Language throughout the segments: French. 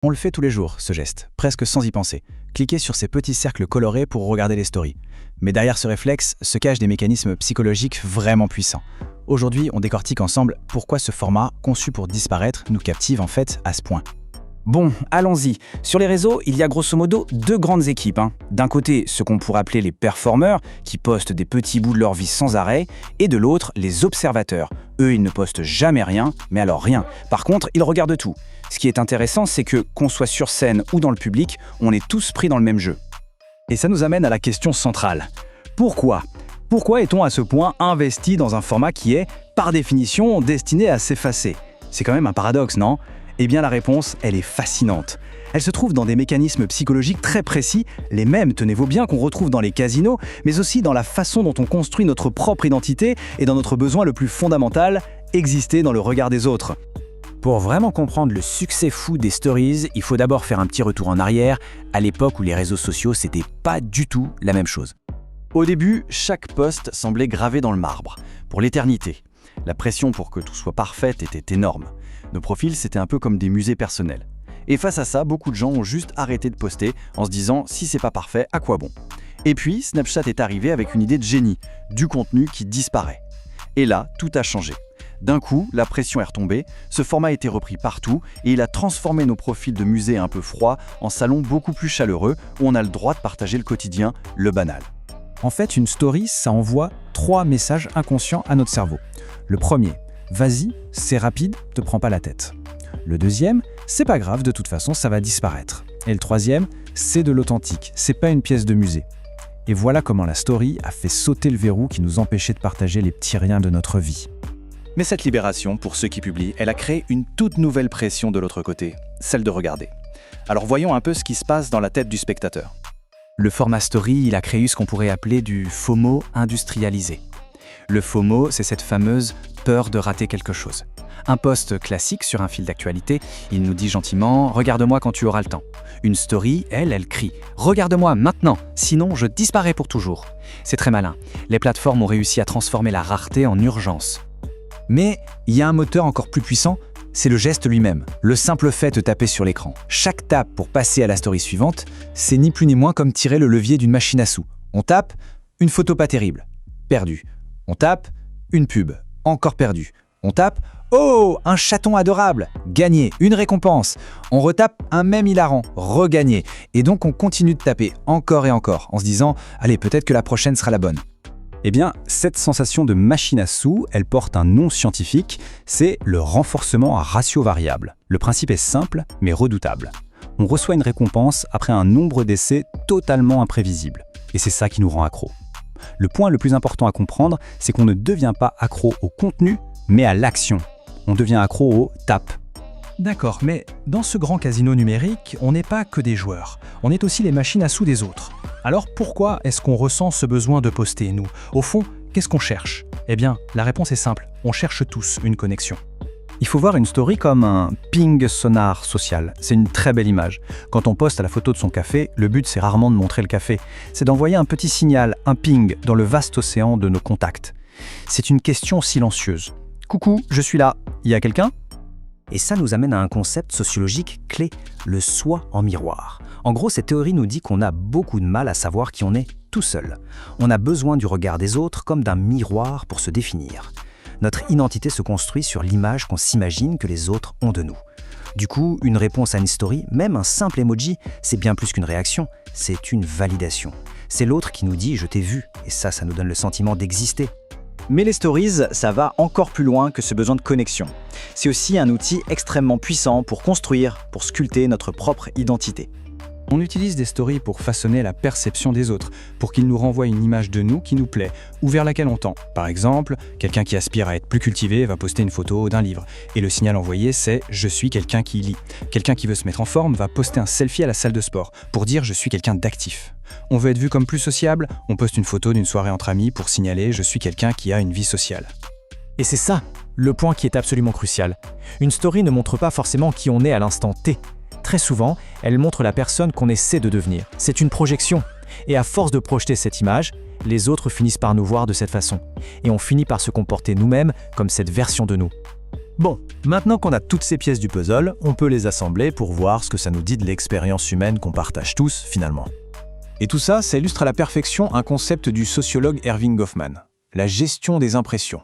On le fait tous les jours, ce geste, presque sans y penser. Cliquer sur ces petits cercles colorés pour regarder les stories. Mais derrière ce réflexe se cachent des mécanismes psychologiques vraiment puissants. Aujourd'hui, on décortique ensemble pourquoi ce format, conçu pour disparaître, nous captive en fait à ce point. Bon, allons-y. Sur les réseaux, il y a grosso modo deux grandes équipes. D'un côté, ceux qu'on pourrait appeler les performeurs, qui postent des petits bouts de leur vie sans arrêt, et de l'autre, les observateurs. Eux, ils ne postent jamais rien, mais alors rien. Par contre, ils regardent tout. Ce qui est intéressant, c'est que, qu'on soit sur scène ou dans le public, on est tous pris dans le même jeu. Et ça nous amène à la question centrale. Pourquoi ? Pourquoi est-on à ce point investi dans un format qui est, par définition, destiné à s'effacer ? C'est quand même un paradoxe, non ? Eh bien la réponse, elle est fascinante. Elle se trouve dans des mécanismes psychologiques très précis, les mêmes, tenez-vous bien, qu'on retrouve dans les casinos, mais aussi dans la façon dont on construit notre propre identité et dans notre besoin le plus fondamental, exister dans le regard des autres. Pour vraiment comprendre le succès fou des stories, il faut d'abord faire un petit retour en arrière, à l'époque où les réseaux sociaux, c'était pas du tout la même chose. Au début, chaque post semblait gravé dans le marbre, pour l'éternité. La pression pour que tout soit parfait était énorme. Nos profils, c'était un peu comme des musées personnels. Et face à ça, beaucoup de gens ont juste arrêté de poster en se disant « si c'est pas parfait, à quoi bon ?» Et puis, Snapchat est arrivé avec une idée de génie, du contenu qui disparaît. Et là, tout a changé. D'un coup, la pression est retombée, ce format a été repris partout et il a transformé nos profils de musées un peu froids en salons beaucoup plus chaleureux où on a le droit de partager le quotidien, le banal. En fait, une story, ça envoie 3 messages inconscients à notre cerveau. Le premier, vas-y, c'est rapide, te prends pas la tête. Le deuxième, c'est pas grave, de toute façon, ça va disparaître. Et le troisième, c'est de l'authentique, c'est pas une pièce de musée. Et voilà comment la story a fait sauter le verrou qui nous empêchait de partager les petits riens de notre vie. Mais cette libération, pour ceux qui publient, elle a créé une toute nouvelle pression de l'autre côté, celle de regarder. Alors voyons un peu ce qui se passe dans la tête du spectateur. Le format story, il a créé ce qu'on pourrait appeler du FOMO industrialisé. Le FOMO, c'est cette fameuse peur de rater quelque chose. Un post classique sur un fil d'actualité, il nous dit gentiment « Regarde-moi quand tu auras le temps ». Une story, elle crie « Regarde-moi maintenant, sinon je disparais pour toujours ». C'est très malin. Les plateformes ont réussi à transformer la rareté en urgence. Mais il y a un moteur encore plus puissant, c'est le geste lui-même, le simple fait de taper sur l'écran. Chaque tape pour passer à la story suivante, c'est ni plus ni moins comme tirer le levier d'une machine à sous. On tape, une photo pas terrible, perdu. On tape, une pub, encore perdu. On tape, oh, un chaton adorable, gagné, une récompense. On retape un mème hilarant, regagné. Et donc on continue de taper encore et encore, en se disant, allez, peut-être que la prochaine sera la bonne. Eh bien, cette sensation de machine à sous, elle porte un nom scientifique, c'est le renforcement à ratio variable. Le principe est simple, mais redoutable. On reçoit une récompense après un nombre d'essais totalement imprévisible. Et c'est ça qui nous rend accro. Le point le plus important à comprendre, c'est qu'on ne devient pas accro au contenu, mais à l'action. On devient accro au tape. D'accord, mais dans ce grand casino numérique, on n'est pas que des joueurs. On est aussi les machines à sous des autres. Alors pourquoi est-ce qu'on ressent ce besoin de poster, nous ? Au fond, qu'est-ce qu'on cherche ? Eh bien, la réponse est simple. On cherche tous une connexion. Il faut voir une story comme un ping sonar social. C'est une très belle image. Quand on poste à la photo de son café, le but c'est rarement de montrer le café. C'est d'envoyer un petit signal, un ping, dans le vaste océan de nos contacts. C'est une question silencieuse. Coucou, je suis là. Y a quelqu'un ? Et ça nous amène à un concept sociologique clé, le soi en miroir. En gros, cette théorie nous dit qu'on a beaucoup de mal à savoir qui on est tout seul. On a besoin du regard des autres comme d'un miroir pour se définir. Notre identité se construit sur l'image qu'on s'imagine que les autres ont de nous. Du coup, une réponse à une story, même un simple emoji, c'est bien plus qu'une réaction, c'est une validation. C'est l'autre qui nous dit « je t'ai vu » et ça nous donne le sentiment d'exister. Mais les stories, ça va encore plus loin que ce besoin de connexion. C'est aussi un outil extrêmement puissant pour construire, pour sculpter notre propre identité. On utilise des stories pour façonner la perception des autres, pour qu'ils nous renvoient une image de nous qui nous plaît, ou vers laquelle on tend. Par exemple, quelqu'un qui aspire à être plus cultivé va poster une photo d'un livre, et le signal envoyé c'est « je suis quelqu'un qui lit ». Quelqu'un qui veut se mettre en forme va poster un selfie à la salle de sport, pour dire « je suis quelqu'un d'actif ». On veut être vu comme plus sociable, on poste une photo d'une soirée entre amis pour signaler « je suis quelqu'un qui a une vie sociale ». Et c'est ça, le point qui est absolument crucial. Une story ne montre pas forcément qui on est à l'instant T. Très souvent, elle montre la personne qu'on essaie de devenir. C'est une projection. Et à force de projeter cette image, les autres finissent par nous voir de cette façon. Et on finit par se comporter nous-mêmes comme cette version de nous. Bon, maintenant qu'on a toutes ces pièces du puzzle, on peut les assembler pour voir ce que ça nous dit de l'expérience humaine qu'on partage tous, finalement. Et tout ça, ça illustre à la perfection un concept du sociologue Erving Goffman, la gestion des impressions.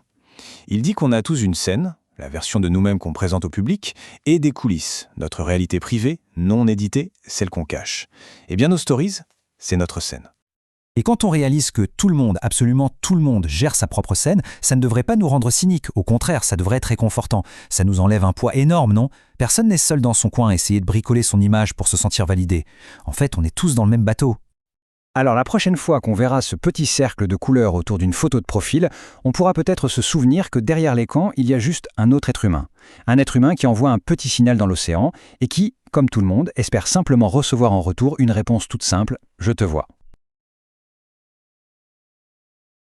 Il dit qu'on a tous une scène, la version de nous-mêmes qu'on présente au public, et des coulisses, notre réalité privée, non éditée, celle qu'on cache. Et bien nos stories, c'est notre scène. Et quand on réalise que tout le monde, absolument tout le monde, gère sa propre scène, ça ne devrait pas nous rendre cyniques. Au contraire, ça devrait être réconfortant. Ça nous enlève un poids énorme, non? Personne n'est seul dans son coin à essayer de bricoler son image pour se sentir validé. En fait, on est tous dans le même bateau. Alors la prochaine fois qu'on verra ce petit cercle de couleurs autour d'une photo de profil, on pourra peut-être se souvenir que derrière l'écran, il y a juste un autre être humain. Un être humain qui envoie un petit signal dans l'océan et qui, comme tout le monde, espère simplement recevoir en retour une réponse toute simple « Je te vois ».